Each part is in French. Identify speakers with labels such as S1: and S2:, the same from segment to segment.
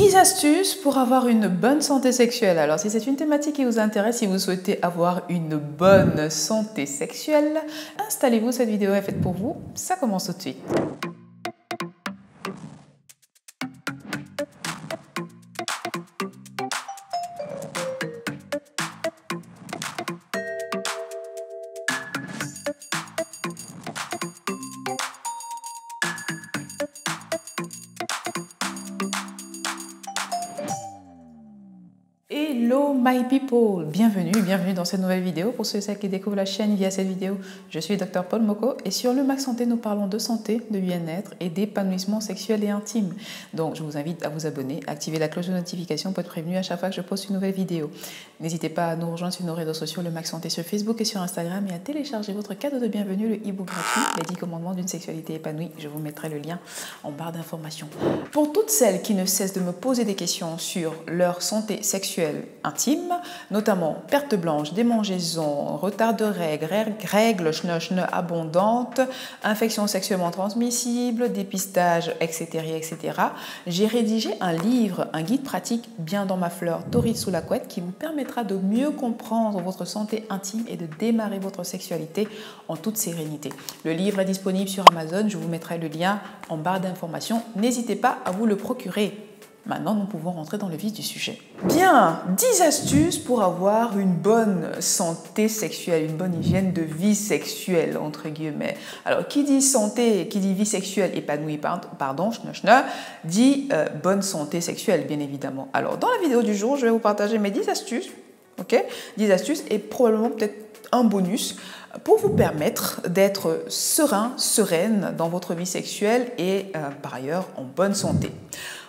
S1: 10 astuces pour avoir une bonne santé sexuelle. Alors si c'est une thématique qui vous intéresse, si vous souhaitez avoir une bonne santé sexuelle, installez-vous, cette vidéo est faite pour vous. Ça commence tout de suite. Hello my people, bienvenue dans cette nouvelle vidéo. Pour ceux et celles qui découvrent la chaîne via cette vidéo, je suis Dr Paul Moko et sur le Max Santé, nous parlons de santé, de bien-être et d'épanouissement sexuel et intime. Donc je vous invite à vous abonner, à activer la cloche de notification pour être prévenu à chaque fois que je poste une nouvelle vidéo. N'hésitez pas à nous rejoindre sur nos réseaux sociaux, le Max Santé sur Facebook et sur Instagram, et à télécharger votre cadeau de bienvenue, le e-book gratuit, les 10 commandements d'une sexualité épanouie. Je vous mettrai le lien en barre d'informations. Pour toutes celles qui ne cessent de me poser des questions sur leur santé sexuelle intime, notamment perte blanche, démangeaison, retard de règles abondantes, infections sexuellement transmissibles, dépistage, etc., etc. J'ai rédigé un livre, un guide pratique bien dans ma fleur, torride sous la couette, qui vous permettra de mieux comprendre votre santé intime et de démarrer votre sexualité en toute sérénité. Le livre est disponible sur Amazon, je vous mettrai le lien en barre d'informations. N'hésitez pas à vous le procurer. Maintenant, nous pouvons rentrer dans le vif du sujet. Bien, 10 astuces pour avoir une bonne santé sexuelle, une bonne hygiène de vie sexuelle, entre guillemets. Alors, qui dit santé, qui dit vie sexuelle épanouie, dit bonne santé sexuelle, bien évidemment. Alors, dans la vidéo du jour, je vais vous partager mes 10 astuces, ok? 10 astuces et probablement peut-être un bonus pour vous permettre d'être serein, sereine dans votre vie sexuelle et par ailleurs en bonne santé.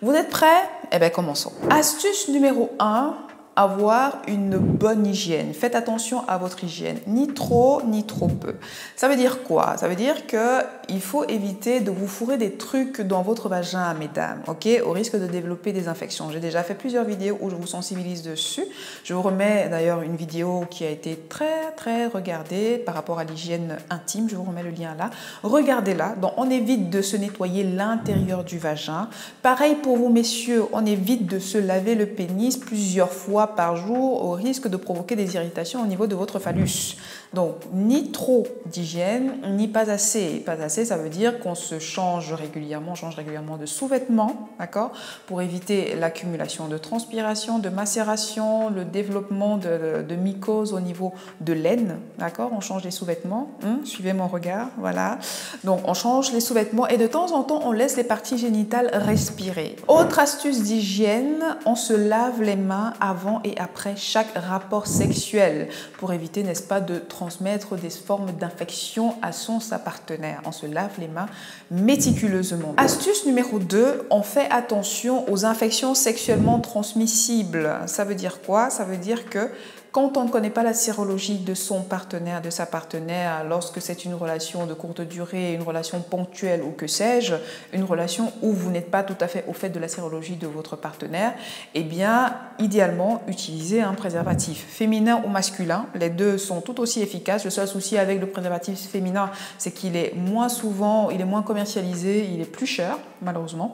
S1: Vous êtes prêts? Eh bien, commençons. Astuce numéro 1, avoir une bonne hygiène. Faites attention à votre hygiène, ni trop peu. Ça veut dire quoi? Ça veut dire qu'il faut éviter de vous fourrer des trucs dans votre vagin, mesdames, ok? Au risque de développer des infections. J'ai déjà fait plusieurs vidéos où je vous sensibilise dessus. Je vous remets d'ailleurs une vidéo qui a été très regardée par rapport à l'hygiène intime. Je vous remets le lien là. Regardez-la. Donc, on évite de se nettoyer l'intérieur du vagin. Pareil pour vous, messieurs, on évite de se laver le pénis plusieurs fois par jour au risque de provoquer des irritations au niveau de votre phallus. Donc, ni trop d'hygiène, ni pas assez. Pas assez, ça veut dire qu'on se change régulièrement de sous-vêtements, d'accord, pour éviter l'accumulation de transpiration, de macération, le développement de mycoses au niveau de l'aine, d'accord. On change les sous-vêtements, suivez mon regard, voilà. Donc, on change les sous-vêtements et de temps en temps, on laisse les parties génitales respirer. Autre astuce d'hygiène, on se lave les mains avant et après chaque rapport sexuel pour éviter, n'est-ce pas, de transmettre des formes d'infection à sa partenaire. On se lave les mains méticuleusement. Astuce numéro 2, on fait attention aux infections sexuellement transmissibles. Ça veut dire quoi? Ça veut dire que quand on ne connaît pas la sérologie de son partenaire, de sa partenaire, lorsque c'est une relation de courte durée, une relation ponctuelle ou que sais-je, une relation où vous n'êtes pas tout à fait au fait de la sérologie de votre partenaire, eh bien, idéalement, utilisez un préservatif féminin ou masculin. Les deux sont tout aussi efficaces. Le seul souci avec le préservatif féminin, c'est qu'il est moins commercialisé, il est plus cher, malheureusement.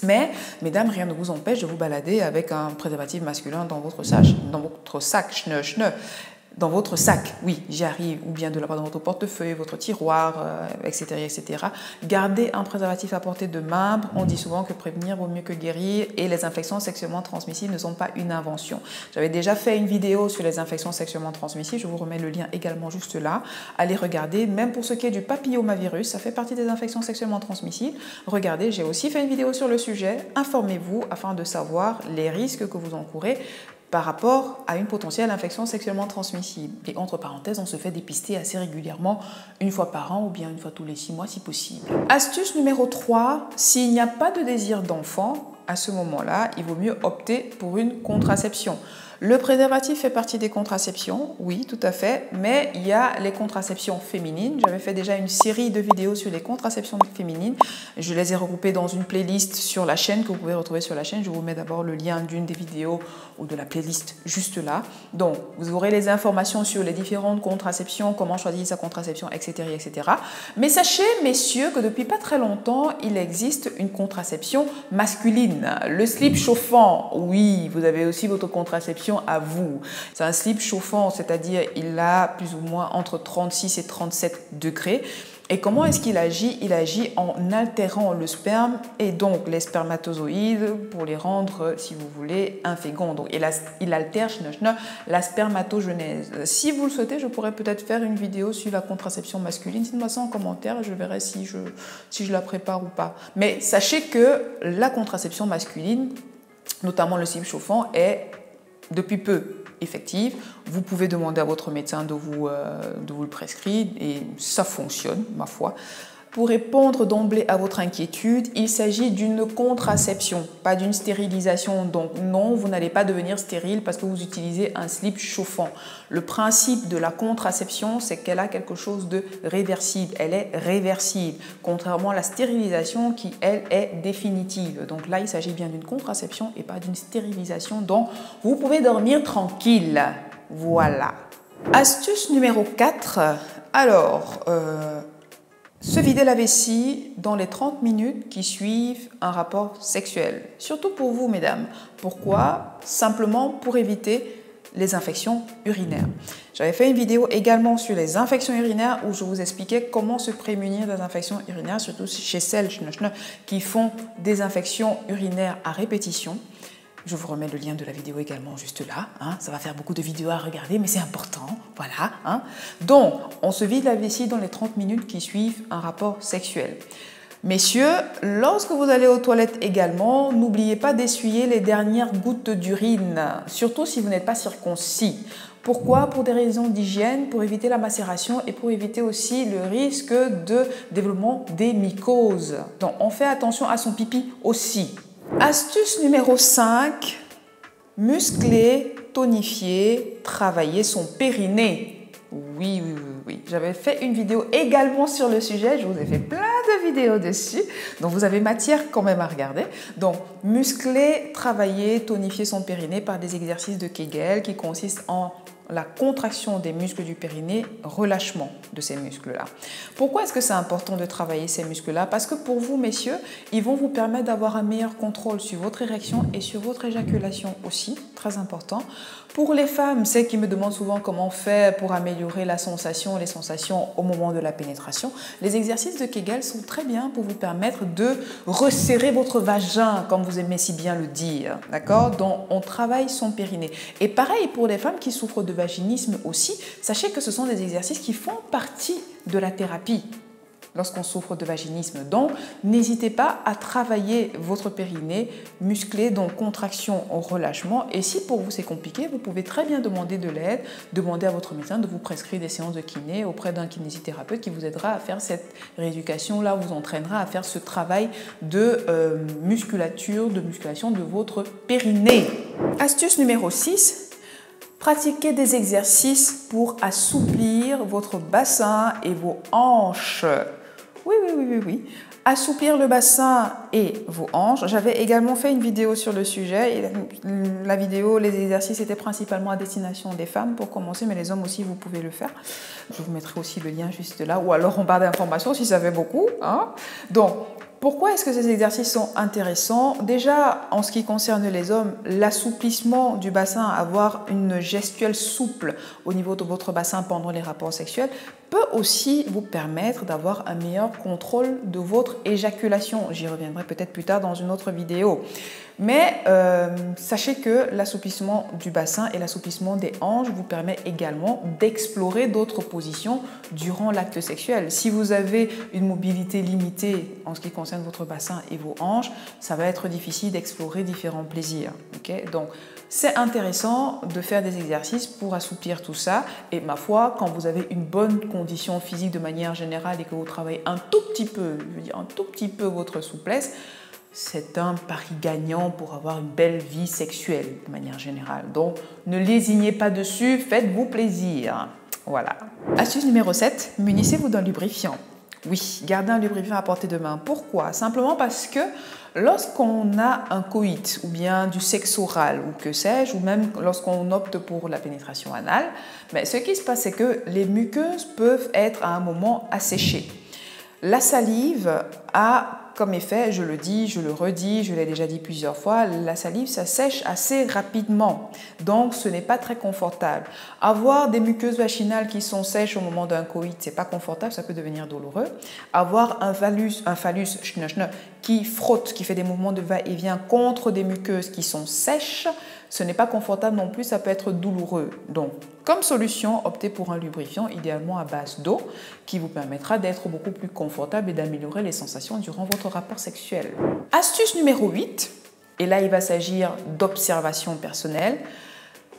S1: Mais, mesdames, rien ne vous empêche de vous balader avec un préservatif masculin dans votre sac, dans votre sac, oui, j'y arrive, ou bien de l'avoir dans votre portefeuille, votre tiroir, etc., etc. Gardez un préservatif à portée de main. On dit souvent que prévenir vaut mieux que guérir et les infections sexuellement transmissibles ne sont pas une invention. J'avais déjà fait une vidéo sur les infections sexuellement transmissibles, je vous remets le lien également juste là. Allez regarder, même pour ce qui est du papillomavirus, ça fait partie des infections sexuellement transmissibles. Regardez, j'ai aussi fait une vidéo sur le sujet. Informez-vous afin de savoir les risques que vous encourez par rapport à une potentielle infection sexuellement transmissible. Et entre parenthèses, on se fait dépister assez régulièrement, une fois par an ou bien une fois tous les 6 mois si possible. Astuce numéro 3, s'il n'y a pas de désir d'enfant, à ce moment-là, il vaut mieux opter pour une contraception. Le préservatif fait partie des contraceptions, oui, tout à fait, mais il y a les contraceptions féminines. J'avais fait déjà une série de vidéos sur les contraceptions féminines. Je les ai regroupées dans une playlist sur la chaîne que vous pouvez retrouver sur la chaîne. Je vous mets d'abord le lien d'une des vidéos ou de la playlist juste là. Donc, vous aurez les informations sur les différentes contraceptions, comment choisir sa contraception, etc., etc. Mais sachez, messieurs, que depuis pas très longtemps, il existe une contraception masculine. masculine. Le slip chauffant, oui, vous avez aussi votre contraception à vous. C'est un slip chauffant, c'est-à-dire il a plus ou moins entre 36 et 37 degrés. Et comment est-ce qu'il agit? Il agit en altérant le sperme et donc les spermatozoïdes pour les rendre, si vous voulez, inféconds. Donc il altère la spermatogenèse. Si vous le souhaitez, je pourrais peut-être faire une vidéo sur la contraception masculine. Dites-moi ça en commentaire et je verrai si je la prépare ou pas. Mais sachez que la contraception masculine, notamment le slip chauffant, est depuis peu effective. Vous pouvez demander à votre médecin de vous le prescrire et ça fonctionne, ma foi. Pour répondre d'emblée à votre inquiétude, il s'agit d'une contraception, pas d'une stérilisation. Donc non, vous n'allez pas devenir stérile parce que vous utilisez un slip chauffant. Le principe de la contraception, c'est qu'elle a quelque chose de réversible. Elle est réversible, contrairement à la stérilisation qui, elle, est définitive. Donc là, il s'agit bien d'une contraception et pas d'une stérilisation. Donc, vous pouvez dormir tranquille. Voilà. Astuce numéro 4. Alors, se vider la vessie dans les 30 minutes qui suivent un rapport sexuel. Surtout pour vous, mesdames. Pourquoi? Simplement pour éviter les infections urinaires. J'avais fait une vidéo également sur les infections urinaires où je vous expliquais comment se prémunir des infections urinaires, surtout chez celles qui font des infections urinaires à répétition. Je vous remets le lien de la vidéo également juste là. Ça va faire beaucoup de vidéos à regarder, mais c'est important. Voilà. Donc, on se vide la vessie dans les 30 minutes qui suivent un rapport sexuel. Messieurs, lorsque vous allez aux toilettes également, n'oubliez pas d'essuyer les dernières gouttes d'urine, surtout si vous n'êtes pas circoncis. Pourquoi? Pour des raisons d'hygiène, pour éviter la macération et pour éviter aussi le risque de développement des mycoses. Donc, on fait attention à son pipi aussi. Astuce numéro 5, muscler, tonifier, travailler son périnée. Oui. J'avais fait une vidéo également sur le sujet, je vous ai fait plein de vidéos dessus, donc vous avez matière quand même à regarder. Donc, muscler, travailler, tonifier son périnée par des exercices de Kegel qui consistent en la contraction des muscles du périnée, relâchement de ces muscles-là. Pourquoi est-ce que c'est important de travailler ces muscles-là? Parce que pour vous, messieurs, ils vont vous permettre d'avoir un meilleur contrôle sur votre érection et sur votre éjaculation aussi, très important. Pour les femmes, celles qui me demandent souvent comment faire pour améliorer la sensation, les sensations au moment de la pénétration, les exercices de Kegel sont très bien pour vous permettre de resserrer votre vagin, comme vous aimez si bien le dire, d'accord? Donc, on travaille son périnée. Et pareil pour les femmes qui souffrent de vaginisme aussi, sachez que ce sont des exercices qui font partie de la thérapie lorsqu'on souffre de vaginisme. Donc, n'hésitez pas à travailler votre périnée, muscler, donc contraction au relâchement. Et si pour vous c'est compliqué, vous pouvez très bien demander de l'aide, demander à votre médecin de vous prescrire des séances de kiné auprès d'un kinésithérapeute qui vous aidera à faire cette rééducation-là, vous entraînera à faire ce travail de musculation de votre périnée. Astuce numéro 6. Pratiquez des exercices pour assouplir votre bassin et vos hanches. Oui. Assouplir le bassin et vos hanches. J'avais également fait une vidéo sur le sujet. Et la vidéo, les exercices étaient principalement à destination des femmes pour commencer, mais les hommes aussi, vous pouvez le faire. Je vous mettrai aussi le lien juste là, ou alors en barre d'informations si ça fait beaucoup. Donc, pourquoi est-ce que ces exercices sont intéressants? Déjà, en ce qui concerne les hommes, l'assouplissement du bassin, avoir une gestuelle souple au niveau de votre bassin pendant les rapports sexuels, peut aussi vous permettre d'avoir un meilleur contrôle de votre éjaculation. J'y reviendrai peut-être plus tard dans une autre vidéo. Mais sachez que l'assouplissement du bassin et l'assouplissement des hanches vous permet également d'explorer d'autres positions durant l'acte sexuel. Si vous avez une mobilité limitée en ce qui concerne votre bassin et vos hanches, ça va être difficile d'explorer différents plaisirs. Okay? Donc, c'est intéressant de faire des exercices pour assouplir tout ça. Et ma foi, quand vous avez une bonne condition physique de manière générale et que vous travaillez un tout petit peu votre souplesse, c'est un pari gagnant pour avoir une belle vie sexuelle de manière générale. Donc, ne lésignez pas dessus, faites-vous plaisir. Voilà. Astuce numéro 7, munissez-vous d'un lubrifiant. Oui, gardez un lubrifiant à portée de main. Pourquoi? Simplement parce que lorsqu'on a un coït ou bien du sexe oral ou que sais-je, ou même lorsqu'on opte pour la pénétration anale, ce qui se passe, c'est que les muqueuses peuvent être à un moment asséchées. La salive a comme effet, je le dis, je le redis, je l'ai déjà dit plusieurs fois, la salive, ça sèche assez rapidement. Donc, ce n'est pas très confortable. Avoir des muqueuses vaginales qui sont sèches au moment d'un coït, c'est pas confortable, ça peut devenir douloureux. Avoir un phallus qui frotte, qui fait des mouvements de va-et-vient contre des muqueuses qui sont sèches, ce n'est pas confortable non plus, ça peut être douloureux. Donc, comme solution, optez pour un lubrifiant, idéalement à base d'eau, qui vous permettra d'être beaucoup plus confortable et d'améliorer les sensations durant votre rapport sexuel. Astuce numéro 8, et là il va s'agir d'observation personnelle.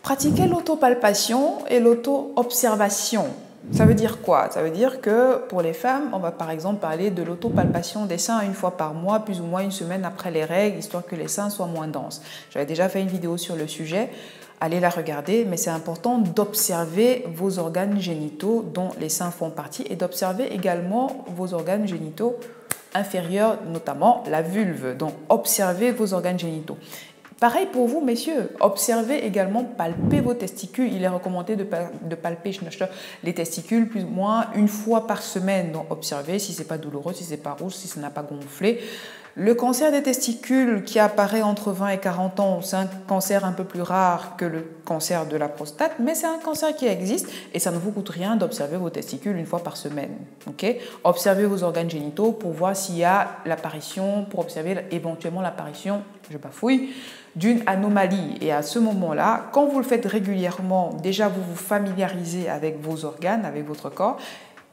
S1: Pratiquez l'autopalpation et l'auto-observation. Ça veut dire quoi? Ça veut dire que pour les femmes, on va par exemple parler de l'autopalpation des seins une fois par mois, plus ou moins une semaine après les règles, histoire que les seins soient moins denses. J'avais déjà fait une vidéo sur le sujet, allez la regarder, mais c'est important d'observer vos organes génitaux dont les seins font partie et d'observer également vos organes génitaux inférieurs, notamment la vulve. Donc observez vos organes génitaux. Pareil pour vous, messieurs, observez également, palpez vos testicules. Il est recommandé de palper les testicules plus ou moins une fois par semaine. Donc observez si ce n'est pas douloureux, si ce n'est pas rouge, si ça n'a pas gonflé. Le cancer des testicules qui apparaît entre 20 et 40 ans, c'est un cancer un peu plus rare que le cancer de la prostate, mais c'est un cancer qui existe et ça ne vous coûte rien d'observer vos testicules une fois par semaine. Okay? Observez vos organes génitaux pour voir s'il y a l'apparition, pour observer éventuellement l'apparition, je bafouille, d'une anomalie. Et à ce moment-là, quand vous le faites régulièrement, déjà vous vous familiarisez avec vos organes, avec votre corps,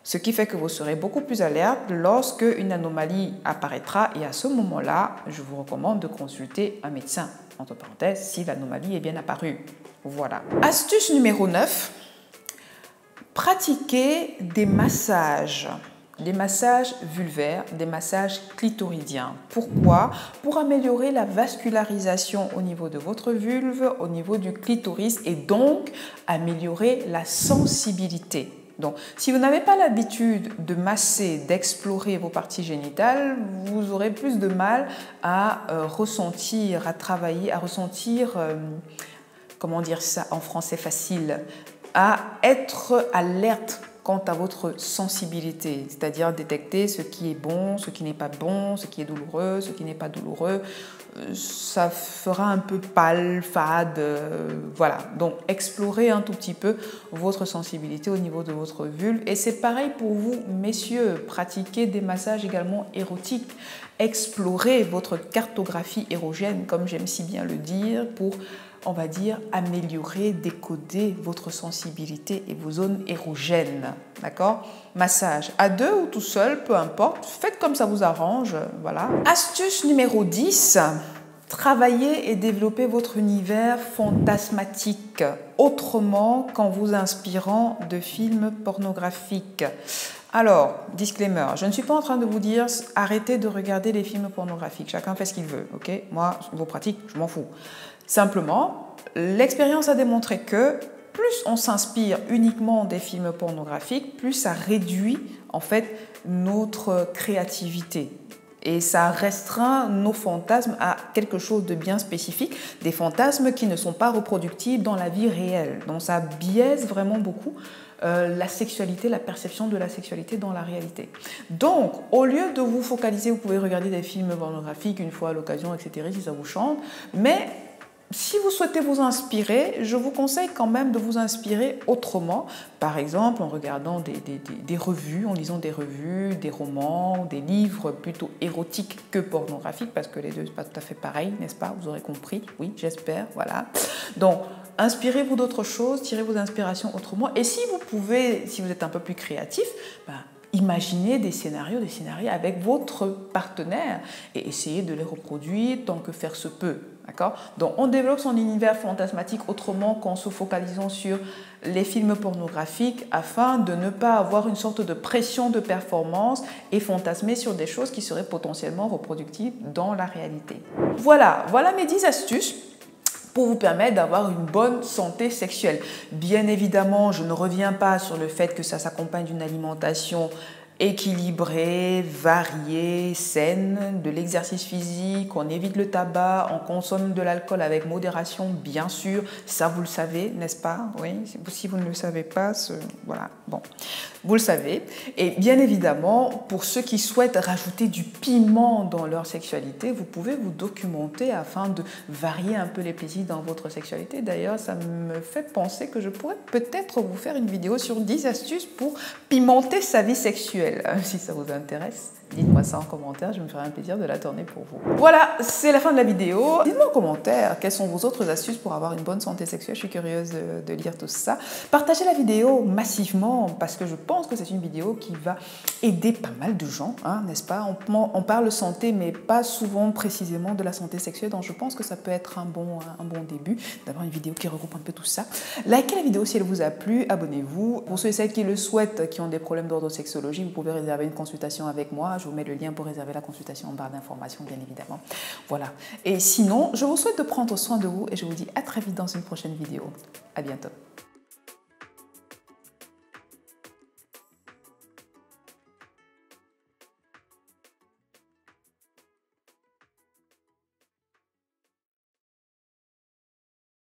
S1: ce qui fait que vous serez beaucoup plus alerte lorsque une anomalie apparaîtra. Et à ce moment-là, je vous recommande de consulter un médecin, entre parenthèses, si l'anomalie est bien apparue. Voilà. Astuce numéro 9, pratiquez des massages. Des massages vulvaires, des massages clitoridiens. Pourquoi? Pour améliorer la vascularisation au niveau de votre vulve, au niveau du clitoris et donc améliorer la sensibilité. Donc, si vous n'avez pas l'habitude de masser, d'explorer vos parties génitales, vous aurez plus de mal à ressentir, à travailler, à ressentir, comment dire ça en français facile, à être alerte quant à votre sensibilité, c'est-à-dire détecter ce qui est bon, ce qui n'est pas bon, ce qui est douloureux, ce qui n'est pas douloureux. Ça fera un peu pâle, fade, voilà. Donc, explorez un tout petit peu votre sensibilité au niveau de votre vulve. Et c'est pareil pour vous, messieurs. Pratiquez des massages également érotiques. Explorez votre cartographie érogène, comme j'aime si bien le dire, pour, on va dire, améliorer, décoder votre sensibilité et vos zones érogènes. D'accord? Massage à deux ou tout seul, peu importe. Faites comme ça vous arrange. Voilà. Astuce numéro 10. Travaillez et développez votre univers fantasmatique autrement qu'en vous inspirant de films pornographiques. Alors, disclaimer, je ne suis pas en train de vous dire arrêtez de regarder les films pornographiques. Chacun fait ce qu'il veut, ok? Moi, vos pratiques, je m'en fous. Simplement, l'expérience a démontré que plus on s'inspire uniquement des films pornographiques, plus ça réduit en fait notre créativité. Et ça restreint nos fantasmes à quelque chose de bien spécifique, des fantasmes qui ne sont pas reproductibles dans la vie réelle. Donc ça biaise vraiment beaucoup la sexualité, la perception de la sexualité dans la réalité. Donc, au lieu de vous focaliser, vous pouvez regarder des films pornographiques une fois à l'occasion, etc., si ça vous chante, mais si vous souhaitez vous inspirer, je vous conseille quand même de vous inspirer autrement. Par exemple, en regardant des revues, en lisant des revues, des romans, des livres plutôt érotiques que pornographiques, parce que les deux, c'est pas tout à fait pareil, n'est-ce pas? Vous aurez compris, oui, j'espère, voilà. Donc, inspirez-vous d'autres choses, tirez vos inspirations autrement. Et si vous pouvez, si vous êtes un peu plus créatif, imaginez des scénarios avec votre partenaire et essayez de les reproduire tant que faire se peut. Donc, on développe son univers fantasmatique autrement qu'en se focalisant sur les films pornographiques afin de ne pas avoir une sorte de pression de performance et fantasmer sur des choses qui seraient potentiellement reproductibles dans la réalité. Voilà mes 10 astuces pour vous permettre d'avoir une bonne santé sexuelle. Bien évidemment, je ne reviens pas sur le fait que ça s'accompagne d'une alimentation équilibrée, variée, saine, de l'exercice physique, on évite le tabac, on consomme de l'alcool avec modération, bien sûr, ça vous le savez, n'est-ce pas? Oui, si vous ne le savez pas, voilà, bon, vous le savez. Et bien évidemment, pour ceux qui souhaitent rajouter du piment dans leur sexualité, vous pouvez vous documenter afin de varier un peu les plaisirs dans votre sexualité. D'ailleurs, ça me fait penser que je pourrais peut-être vous faire une vidéo sur 10 astuces pour pimenter sa vie sexuelle. Si ça vous intéresse, dites-moi ça en commentaire, je me ferai un plaisir de la tourner pour vous. Voilà, c'est la fin de la vidéo. Dites-moi en commentaire quelles sont vos autres astuces pour avoir une bonne santé sexuelle. Je suis curieuse de lire tout ça. Partagez la vidéo massivement parce que je pense que c'est une vidéo qui va aider pas mal de gens, hein, n'est-ce pas? On parle santé, mais pas souvent précisément de la santé sexuelle, donc je pense que ça peut être un bon début d'avoir une vidéo qui regroupe un peu tout ça. Likez la vidéo si elle vous a plu, abonnez-vous. Pour ceux et celles qui le souhaitent, qui ont des problèmes d'ordre sexologie, vous pouvez réserver une consultation avec moi. Je vous mets le lien pour réserver la consultation en barre d'informations, bien évidemment. Voilà. Et sinon, je vous souhaite de prendre soin de vous et je vous dis à très vite dans une prochaine vidéo. À bientôt.